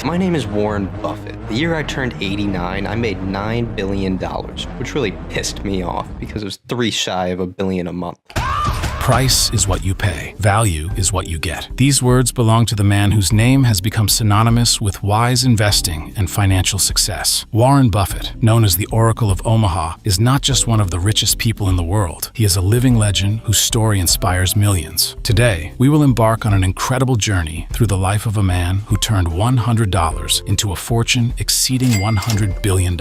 My name is Warren Buffett. The year I turned 89, I made $9 billion, which really pissed me off because it was 3 shy of $1 billion a month. Price is what you pay. Value is what you get. These words belong to the man whose name has become synonymous with wise investing and financial success. Warren Buffett, known as the Oracle of Omaha, is not just one of the richest people in the world. He is a living legend whose story inspires millions. Today, we will embark on an incredible journey through the life of a man who turned $100 into a fortune exceeding $100 billion.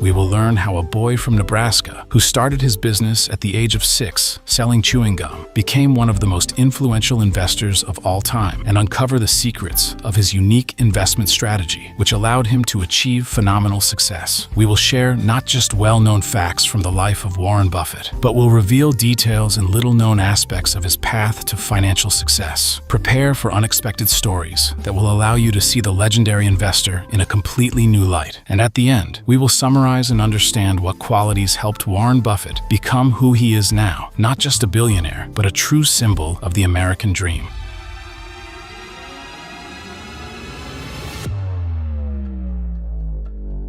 We will learn how a boy from Nebraska, who started his business at the age of 6, selling chewing gum, became one of the most influential investors of all time, and uncover the secrets of his unique investment strategy, which allowed him to achieve phenomenal success. We will share not just well-known facts from the life of Warren Buffett, but will reveal details and little-known aspects of his path to financial success. Prepare for unexpected stories that will allow you to see the legendary investor in a completely new light. And at the end, we will summarize and understand what qualities helped Warren Buffett become who he is now, not just a billionaire, but a true symbol of the American dream.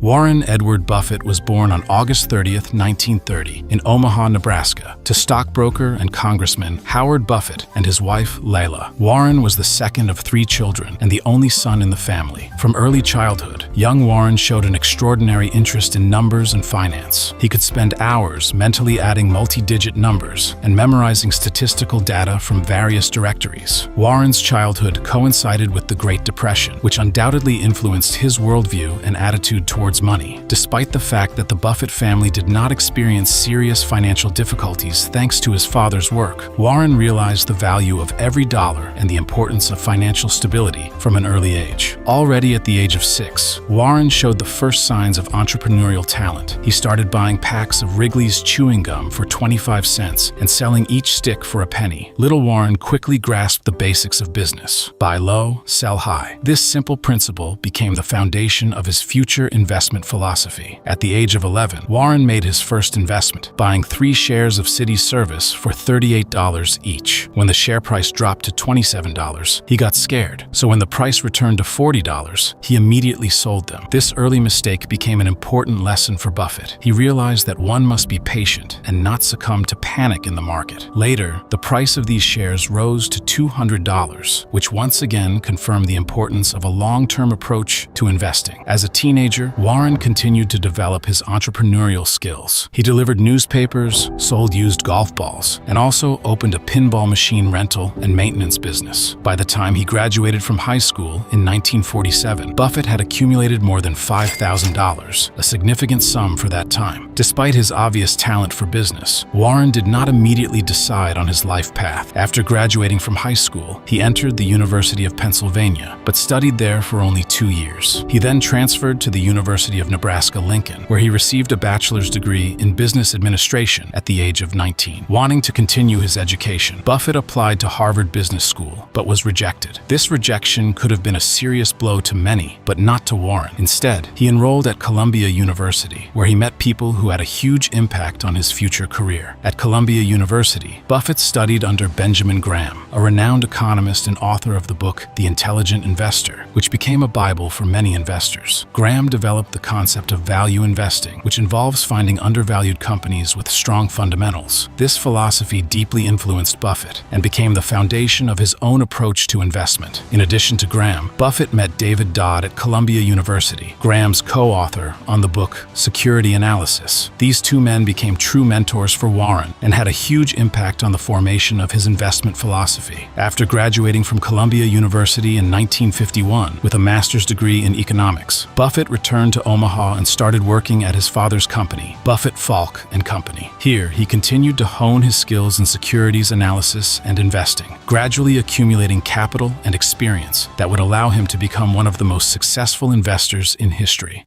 Warren Edward Buffett was born on August 30th, 1930, in Omaha, Nebraska, to stockbroker and congressman Howard Buffett and his wife, Layla. Warren was the second of 3 children and the only son in the family. From early childhood, young Warren showed an extraordinary interest in numbers and finance. He could spend hours mentally adding multi-digit numbers and memorizing statistical data from various directories. Warren's childhood coincided with the Great Depression, which undoubtedly influenced his worldview and attitude towards money. Despite the fact that the Buffett family did not experience serious financial difficulties thanks to his father's work, Warren realized the value of every dollar and the importance of financial stability from an early age. Already at the age of 6, Warren showed the first signs of entrepreneurial talent. He started buying packs of Wrigley's chewing gum for 25 cents and selling each stick for a penny. Little Warren quickly grasped the basics of business. Buy low, sell high. This simple principle became the foundation of his future investment philosophy. At the age of 11, Warren made his first investment, buying 3 shares of City Service for $38 each. When the share price dropped to $27, he got scared. So when the price returned to $40, he immediately sold them. This early mistake became an important lesson for Buffett. He realized that one must be patient and not succumb to panic in the market. Later, the price of these shares rose to $200, which once again confirmed the importance of a long-term approach to investing. As a teenager, Warren continued to develop his entrepreneurial skills. He delivered newspapers, sold used golf balls, and also opened a pinball machine rental and maintenance business. By the time he graduated from high school in 1947, Buffett had accumulated more than $5,000, a significant sum for that time. Despite his obvious talent for business, Warren did not immediately decide on his life path. After graduating from high school, he entered the University of Pennsylvania, but studied there for only 2 years. He then transferred to the University of Nebraska-Lincoln, where he received a bachelor's degree in business administration at the age of 19. Wanting to continue his education, Buffett applied to Harvard Business School, but was rejected. This rejection could have been a serious blow to many, but not to Warren. Instead, he enrolled at Columbia University, where he met people who had a huge impact on his future career. At Columbia University, Buffett studied under Benjamin Graham, a renowned economist and author of the book The Intelligent Investor, which became a Bible for many investors. Graham developed the concept of value investing, which involves finding undervalued companies with strong fundamentals. This philosophy deeply influenced Buffett and became the foundation of his own approach to investment. In addition to Graham, Buffett met David Dodd at Columbia University, Graham's co-author on the book Security Analysis. These 2 men became true mentors for Warren and had a huge impact on the formation of his investment philosophy. After graduating from Columbia University in 1951 with a master's degree in economics, Buffett returned to Omaha and started working at his father's company, Buffett Falk and Company. Here, he continued to hone his skills in securities analysis and investing, gradually accumulating capital and experience that would allow him to become one of the most successful investors in history.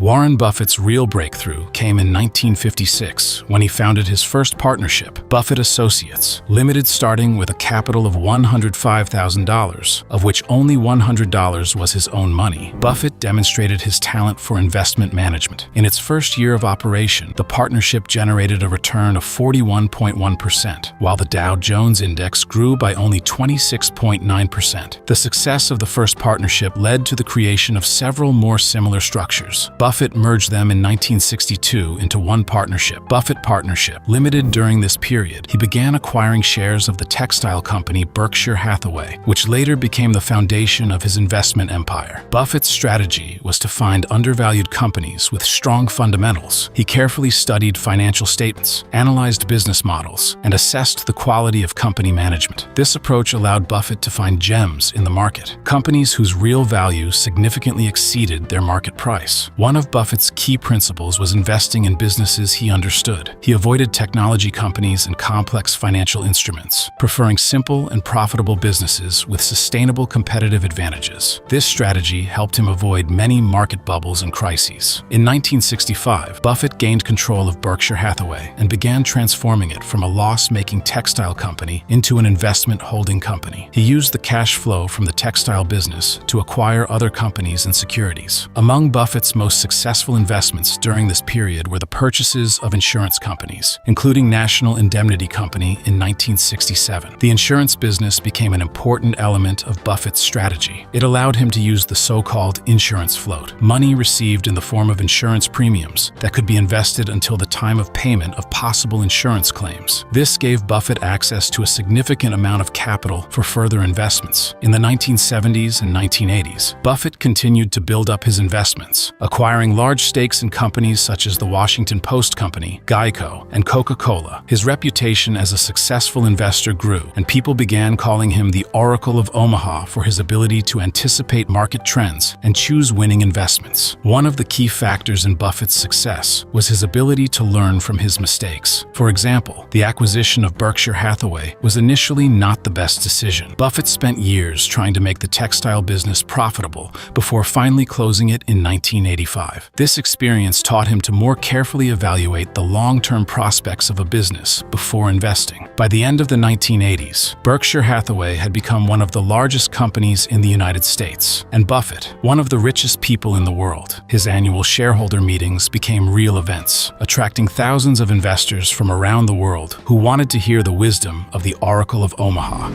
Warren Buffett's real breakthrough came in 1956 when he founded his first partnership, Buffett Associates, Limited, starting with a capital of $105,000, of which only $100 was his own money. Buffett demonstrated his talent for investment management. In its first year of operation, the partnership generated a return of 41.1%, while the Dow Jones Index grew by only 26.9%. The success of the first partnership led to the creation of several more similar structures. Buffett merged them in 1962 into one partnership, Buffett Partnership Limited. During this period, he began acquiring shares of the textile company Berkshire Hathaway, which later became the foundation of his investment empire. Buffett's strategy was to find undervalued companies with strong fundamentals. He carefully studied financial statements, analyzed business models, and assessed the quality of company management. This approach allowed Buffett to find gems in the market, companies whose real value significantly exceeded their market price. One of Buffett's key principles was investing in businesses he understood. He avoided technology companies and complex financial instruments, preferring simple and profitable businesses with sustainable competitive advantages. This strategy helped him avoid many market bubbles and crises. In 1965, Buffett gained control of Berkshire Hathaway and began transforming it from a loss-making textile company into an investment holding company. He used the cash flow from the textile business to acquire other companies and securities. Among Buffett's most successful investments during this period were the purchases of insurance companies, including National Indemnity Company in 1967. The insurance business became an important element of Buffett's strategy. It allowed him to use the so-called insurance float, money received in the form of insurance premiums that could be invested until the time of payment of possible insurance claims. This gave Buffett access to a significant amount of capital for further investments. In the 1970s and 1980s, Buffett continued to build up his investments, acquiring large stakes in companies such as the Washington Post Company, Geico, and Coca-Cola. His reputation as a successful investor grew, and people began calling him the Oracle of Omaha for his ability to anticipate market trends and choose winning investments. One of the key factors in Buffett's success was his ability to learn from his mistakes. For example, the acquisition of Berkshire Hathaway was initially not the best decision. Buffett spent years trying to make the textile business profitable before finally closing it in 1985. This experience taught him to more carefully evaluate the long-term prospects of a business before investing. By the end of the 1980s, Berkshire Hathaway had become one of the largest companies in the United States, and Buffett, one of the richest people in the world. His annual shareholder meetings became real events, attracting thousands of investors from around the world who wanted to hear the wisdom of the Oracle of Omaha.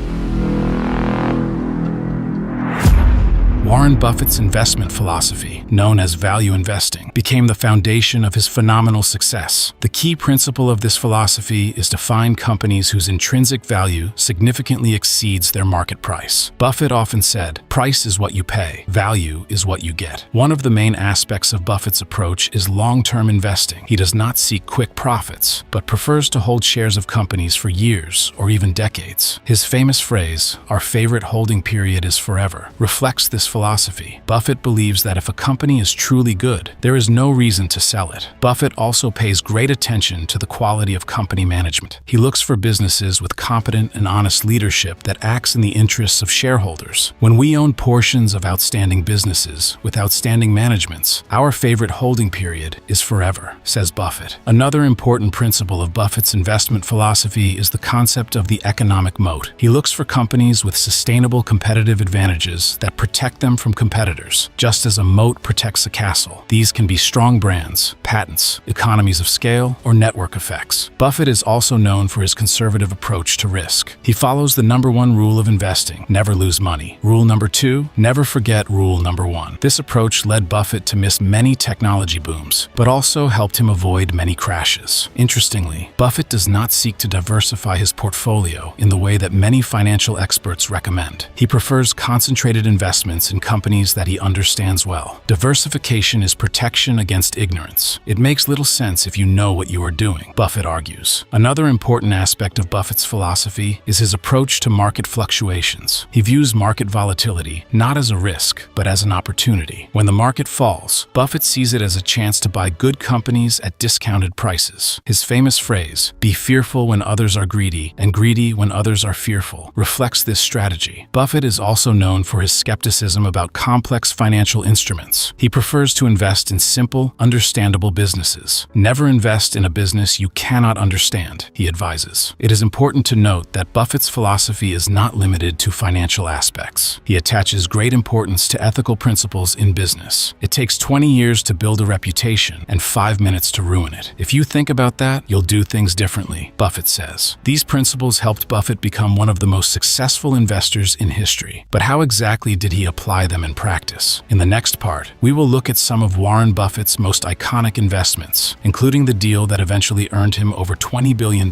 Warren Buffett's investment philosophy, known as value investing, became the foundation of his phenomenal success. The key principle of this philosophy is to find companies whose intrinsic value significantly exceeds their market price. Buffett often said, "Price is what you pay, value is what you get." One of the main aspects of Buffett's approach is long-term investing. He does not seek quick profits, but prefers to hold shares of companies for years or even decades. His famous phrase, "Our favorite holding period is forever," reflects this philosophy. Buffett believes that if a company is truly good, there is no reason to sell it. Buffett also pays great attention to the quality of company management. He looks for businesses with competent and honest leadership that acts in the interests of shareholders. When we own portions of outstanding businesses with outstanding managements, our favorite holding period is forever, says Buffett. Another important principle of Buffett's investment philosophy is the concept of the economic moat. He looks for companies with sustainable competitive advantages that protect them from competitors, just as a moat protects a castle. These can be strong brands, patents, economies of scale, or network effects. Buffett is also known for his conservative approach to risk. He follows the #1 rule of investing: never lose money. Rule number 2, never forget rule number 1. This approach led Buffett to miss many technology booms, but also helped him avoid many crashes. Interestingly, Buffett does not seek to diversify his portfolio in the way that many financial experts recommend. He prefers concentrated investments in companies that he understands well. Diversification is protection against ignorance. It makes little sense if you know what you are doing, Buffett argues. Another important aspect of Buffett's philosophy is his approach to market fluctuations. He views market volatility not as a risk, but as an opportunity. When the market falls, Buffett sees it as a chance to buy good companies at discounted prices. His famous phrase, "Be fearful when others are greedy, and greedy when others are fearful," reflects this strategy. Buffett is also known for his skepticism about about complex financial instruments. He prefers to invest in simple, understandable businesses. Never invest in a business you cannot understand, he advises. It is important to note that Buffett's philosophy is not limited to financial aspects. He attaches great importance to ethical principles in business. It takes 20 years to build a reputation and 5 minutes to ruin it. If you think about that, you'll do things differently, Buffett says. These principles helped Buffett become one of the most successful investors in history. But how exactly did he apply them in practice? In the next part, we will look at some of Warren Buffett's most iconic investments, including the deal that eventually earned him over $20 billion.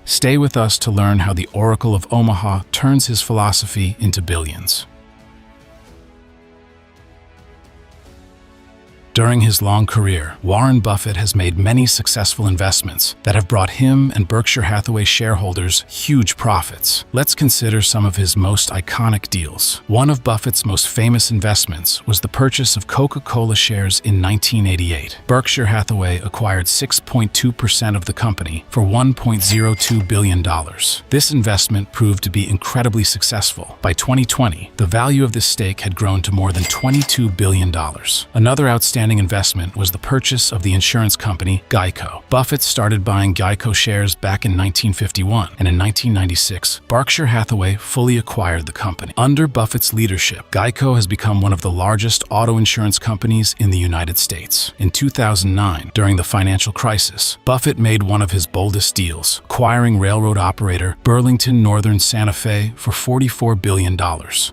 Stay with us to learn how the Oracle of Omaha turns his philosophy into billions. During his long career, Warren Buffett has made many successful investments that have brought him and Berkshire Hathaway shareholders huge profits. Let's consider some of his most iconic deals. One of Buffett's most famous investments was the purchase of Coca-Cola shares in 1988. Berkshire Hathaway acquired 6.2% of the company for $1.02 billion. This investment proved to be incredibly successful. By 2020, the value of this stake had grown to more than $22 billion. Another outstanding investment was the purchase of the insurance company Geico. Buffett started buying Geico shares back in 1951, and in 1996, Berkshire Hathaway fully acquired the company. Under Buffett's leadership, Geico has become one of the largest auto insurance companies in the United States. In 2009, during the financial crisis, Buffett made one of his boldest deals, acquiring railroad operator Burlington Northern Santa Fe for $44 billion.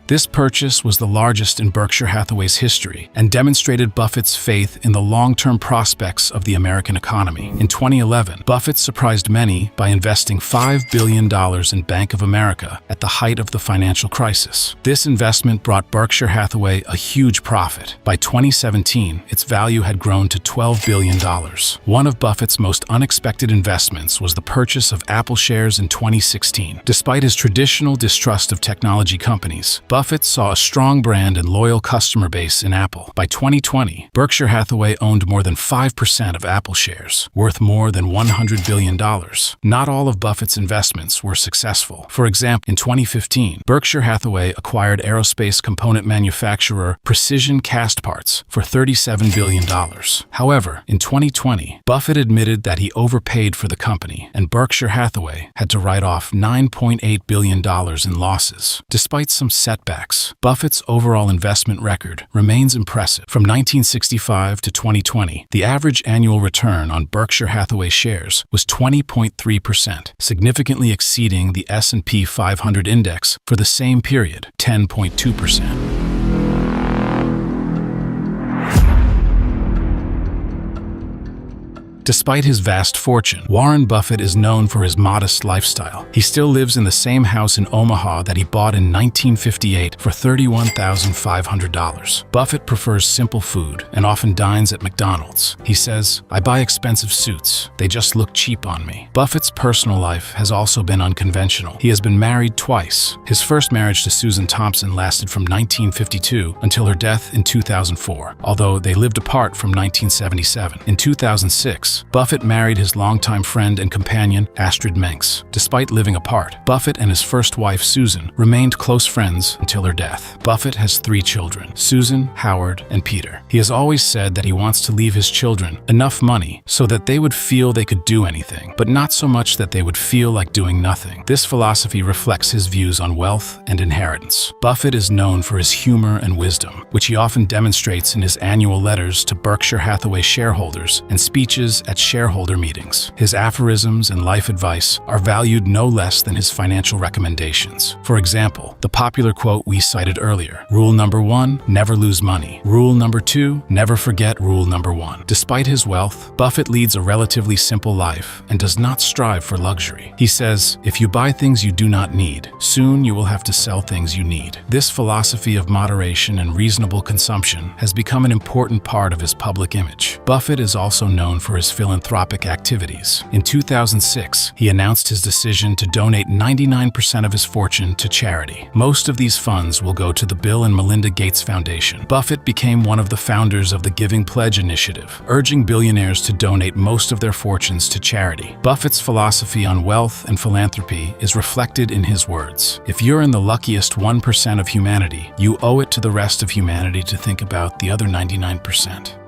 This purchase was the largest in Berkshire Hathaway's history and demonstrated Buffett's faith in the long-term prospects of the American economy. In 2011, Buffett surprised many by investing $5 billion in Bank of America at the height of the financial crisis. This investment brought Berkshire Hathaway a huge profit. By 2017, its value had grown to $12 billion. One of Buffett's most unexpected investments was the purchase of Apple shares in 2016. Despite his traditional distrust of technology companies, Buffett saw a strong brand and loyal customer base in Apple. By 2020, Berkshire Hathaway owned more than 5% of Apple shares, worth more than $100 billion. Not all of Buffett's investments were successful. For example, in 2015, Berkshire Hathaway acquired aerospace component manufacturer Precision Castparts for $37 billion. However, in 2020, Buffett admitted that he overpaid for the company, and Berkshire Hathaway had to write off $9.8 billion in losses. Despite some setbacks, Buffett's overall investment record remains impressive. From 1965 to 2020, the average annual return on Berkshire Hathaway shares was 20.3%, significantly exceeding the S&P 500 index for the same period, 10.2%. Despite his vast fortune, Warren Buffett is known for his modest lifestyle. He still lives in the same house in Omaha that he bought in 1958 for $31,500. Buffett prefers simple food and often dines at McDonald's. He says, "I buy expensive suits. They just look cheap on me." Buffett's personal life has also been unconventional. He has been married twice. His first marriage to Susan Thompson lasted from 1952 until her death in 2004, although they lived apart from 1977. In 2006, Buffett married his longtime friend and companion, Astrid Menks. Despite living apart, Buffett and his first wife, Susan, remained close friends until her death. Buffett has 3 children, Susan, Howard, and Peter. He has always said that he wants to leave his children enough money so that they would feel they could do anything, but not so much that they would feel like doing nothing. This philosophy reflects his views on wealth and inheritance. Buffett is known for his humor and wisdom, which he often demonstrates in his annual letters to Berkshire Hathaway shareholders and speeches at shareholder meetings. His aphorisms and life advice are valued no less than his financial recommendations. For example, the popular quote we cited earlier, "Rule number 1, never lose money. Rule number 2, never forget rule number 1. Despite his wealth, Buffett leads a relatively simple life and does not strive for luxury. He says, "If you buy things you do not need, soon you will have to sell things you need." This philosophy of moderation and reasonable consumption has become an important part of his public image. Buffett is also known for his numerous philanthropic activities. In 2006, he announced his decision to donate 99% of his fortune to charity. Most of these funds will go to the Bill and Melinda Gates Foundation. Buffett became one of the founders of the Giving Pledge initiative, urging billionaires to donate most of their fortunes to charity. Buffett's philosophy on wealth and philanthropy is reflected in his words. If you're in the luckiest 1% of humanity, you owe it to the rest of humanity to think about the other 99%.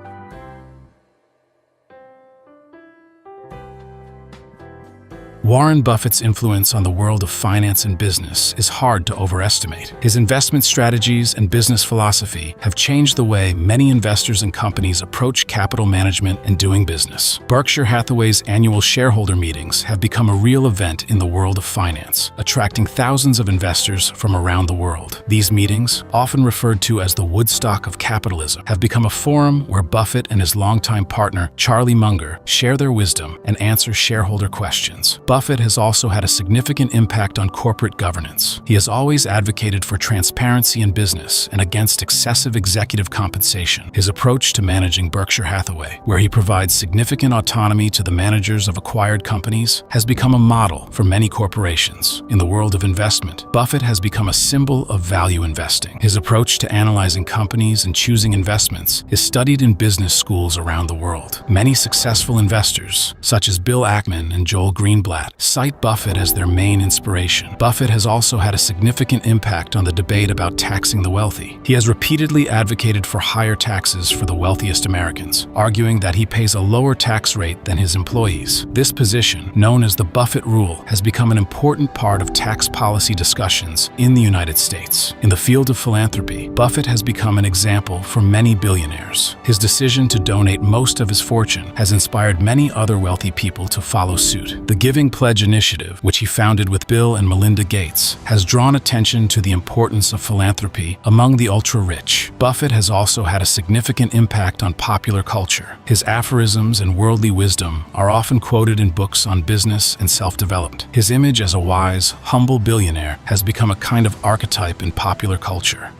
Warren Buffett's influence on the world of finance and business is hard to overestimate. His investment strategies and business philosophy have changed the way many investors and companies approach capital management and doing business. Berkshire Hathaway's annual shareholder meetings have become a real event in the world of finance, attracting thousands of investors from around the world. These meetings, often referred to as the Woodstock of capitalism, have become a forum where Buffett and his longtime partner, Charlie Munger, share their wisdom and answer shareholder questions. Buffett has also had a significant impact on corporate governance. He has always advocated for transparency in business and against excessive executive compensation. His approach to managing Berkshire Hathaway, where he provides significant autonomy to the managers of acquired companies, has become a model for many corporations. In the world of investment, Buffett has become a symbol of value investing. His approach to analyzing companies and choosing investments is studied in business schools around the world. Many successful investors, such as Bill Ackman and Joel Greenblatt, cite Buffett as their main inspiration. Buffett has also had a significant impact on the debate about taxing the wealthy. He has repeatedly advocated for higher taxes for the wealthiest Americans, arguing that he pays a lower tax rate than his employees. This position, known as the Buffett Rule, has become an important part of tax policy discussions in the United States. In the field of philanthropy, Buffett has become an example for many billionaires. His decision to donate most of his fortune has inspired many other wealthy people to follow suit. The Giving Pledge initiative, which he founded with Bill and Melinda Gates, has drawn attention to the importance of philanthropy among the ultra-rich. Buffett has also had a significant impact on popular culture. His aphorisms and worldly wisdom are often quoted in books on business and self-development. His image as a wise, humble billionaire has become a kind of archetype in popular culture.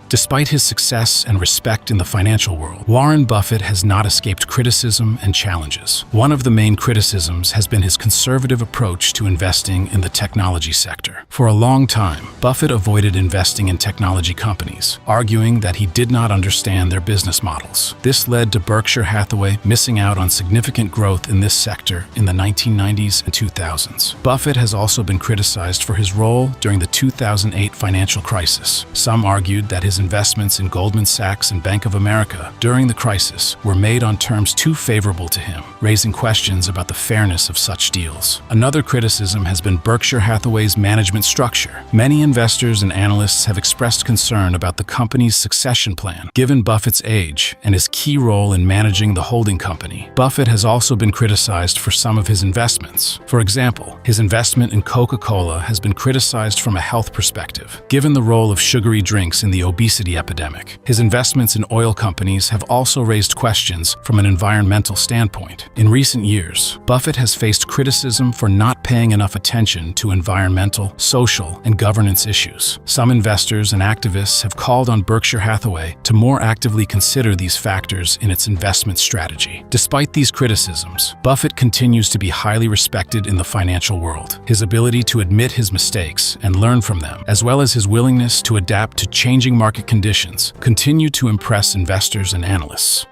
Despite his success and respect in the financial world, Warren Buffett has not escaped criticism and challenges. One of the main criticisms has been his conservative approach to investing in the technology sector. For a long time, Buffett avoided investing in technology companies, arguing that he did not understand their business models. This led to Berkshire Hathaway missing out on significant growth in this sector in the 1990s and 2000s. Buffett has also been criticized for his role during the 2008 financial crisis. Some argued that his investments in Goldman Sachs and Bank of America during the crisis were made on terms too favorable to him, raising questions about the fairness of such deals. Another criticism has been Berkshire Hathaway's management structure. Many investors and analysts have expressed concern about the company's succession plan, given Buffett's age and his key role in managing the holding company. Buffett has also been criticized for some of his investments. For example, his investment in Coca-Cola has been criticized from a health perspective, given the role of sugary drinks in the obesity epidemic. His investments in oil companies have also raised questions from an environmental standpoint. In recent years, Buffett has faced criticism for not paying enough attention to environmental, social, and governance issues. Some investors and activists have called on Berkshire Hathaway to more actively consider these factors in its investment strategy. Despite these criticisms, Buffett continues to be highly respected in the financial world. His ability to admit his mistakes and learn from them, as well as his willingness to adapt to changing market conditions, continue to impress investors and analysts.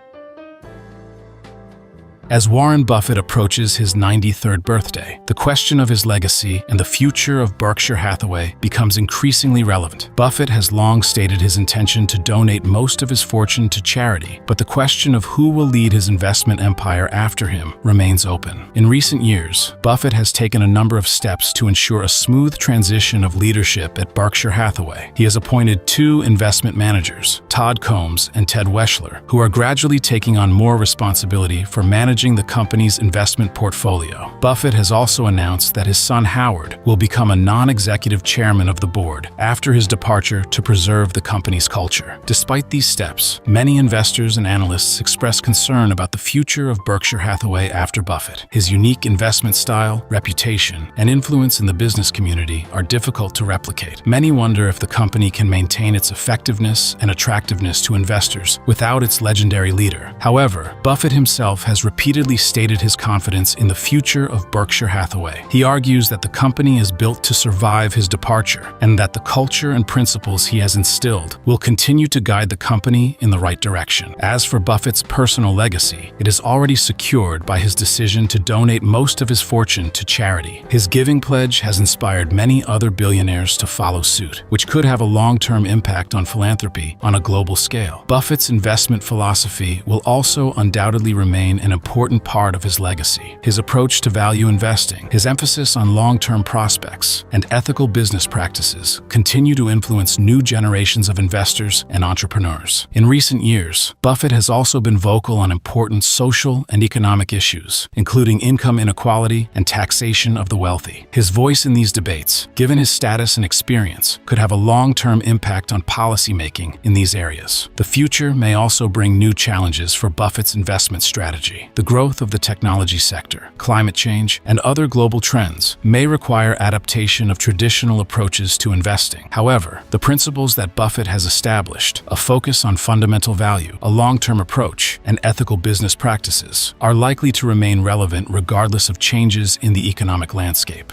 As Warren Buffett approaches his 93rd birthday, the question of his legacy and the future of Berkshire Hathaway becomes increasingly relevant. Buffett has long stated his intention to donate most of his fortune to charity, but the question of who will lead his investment empire after him remains open. In recent years, Buffett has taken a number of steps to ensure a smooth transition of leadership at Berkshire Hathaway. He has appointed two investment managers, Todd Combs and Ted Weschler, who are gradually taking on more responsibility for managing managing the company's investment portfolio. Buffett has also announced that his son Howard will become a non-executive chairman of the board after his departure to preserve the company's culture. Despite these steps, many investors and analysts express concern about the future of Berkshire Hathaway after Buffett. His unique investment style, reputation, and influence in the business community are difficult to replicate. Many wonder if the company can maintain its effectiveness and attractiveness to investors without its legendary leader. However, Buffett himself has repeatedly stated his confidence in the future of Berkshire Hathaway. He argues that the company is built to survive his departure and that the culture and principles he has instilled will continue to guide the company in the right direction. As for Buffett's personal legacy, it is already secured by his decision to donate most of his fortune to charity. His giving pledge has inspired many other billionaires to follow suit, which could have a long-term impact on philanthropy on a global scale. Buffett's investment philosophy will also undoubtedly remain an important part of his legacy. His approach to value investing, his emphasis on long-term prospects, and ethical business practices continue to influence new generations of investors and entrepreneurs. In recent years, Buffett has also been vocal on important social and economic issues, including income inequality and taxation of the wealthy. His voice in these debates, given his status and experience, could have a long-term impact on policymaking in these areas. The future may also bring new challenges for Buffett's investment strategy. The growth of the technology sector, climate change, and other global trends may require adaptation of traditional approaches to investing. However, the principles that Buffett has established, a focus on fundamental value, a long-term approach, and ethical business practices, are likely to remain relevant regardless of changes in the economic landscape.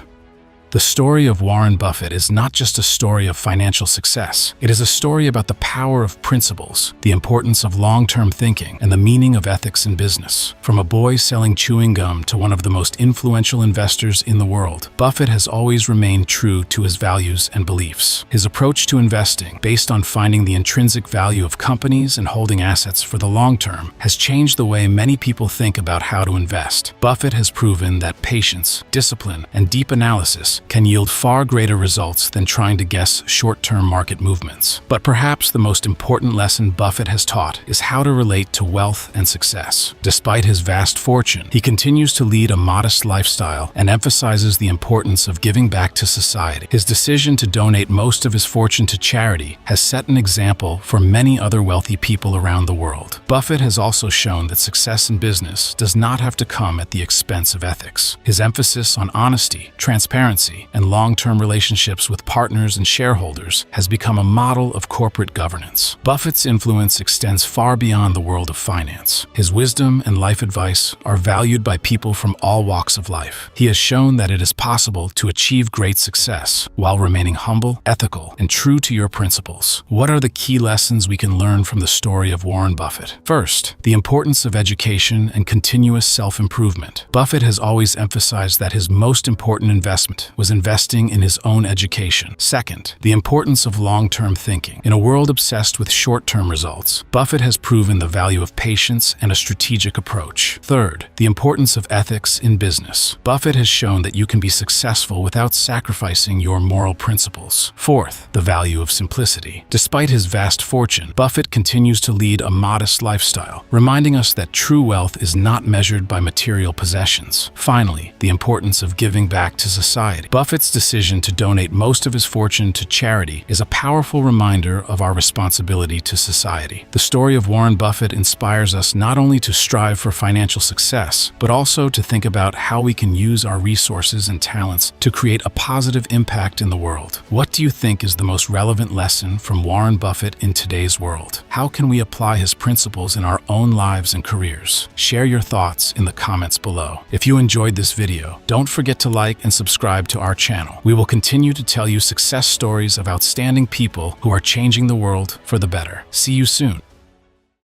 The story of Warren Buffett is not just a story of financial success. It is a story about the power of principles, the importance of long-term thinking, and the meaning of ethics in business. From a boy selling chewing gum to one of the most influential investors in the world, Buffett has always remained true to his values and beliefs. His approach to investing, based on finding the intrinsic value of companies and holding assets for the long term, has changed the way many people think about how to invest. Buffett has proven that patience, discipline, and deep analysis can yield far greater results than trying to guess short-term market movements. But perhaps the most important lesson Buffett has taught is how to relate to wealth and success. Despite his vast fortune, he continues to lead a modest lifestyle and emphasizes the importance of giving back to society. His decision to donate most of his fortune to charity has set an example for many other wealthy people around the world. Buffett has also shown that success in business does not have to come at the expense of ethics. His emphasis on honesty, transparency, and long-term relationships with partners and shareholders has become a model of corporate governance. Buffett's influence extends far beyond the world of finance. His wisdom and life advice are valued by people from all walks of life. He has shown that it is possible to achieve great success while remaining humble, ethical, and true to your principles. What are the key lessons we can learn from the story of Warren Buffett? First, the importance of education and continuous self-improvement. Buffett has always emphasized that his most important investment was investing in his own education. Second, the importance of long-term thinking. In a world obsessed with short-term results, Buffett has proven the value of patience and a strategic approach. Third, the importance of ethics in business. Buffett has shown that you can be successful without sacrificing your moral principles. Fourth, the value of simplicity. Despite his vast fortune, Buffett continues to lead a modest lifestyle, reminding us that true wealth is not measured by material possessions. Finally, the importance of giving back to society. Buffett's decision to donate most of his fortune to charity is a powerful reminder of our responsibility to society. The story of Warren Buffett inspires us not only to strive for financial success, but also to think about how we can use our resources and talents to create a positive impact in the world. What do you think is the most relevant lesson from Warren Buffett in today's world? How can we apply his principles in our own lives and careers? Share your thoughts in the comments below. If you enjoyed this video, don't forget to like and subscribe to our channel. We will continue to tell you success stories of outstanding people who are changing the world for the better. See you soon.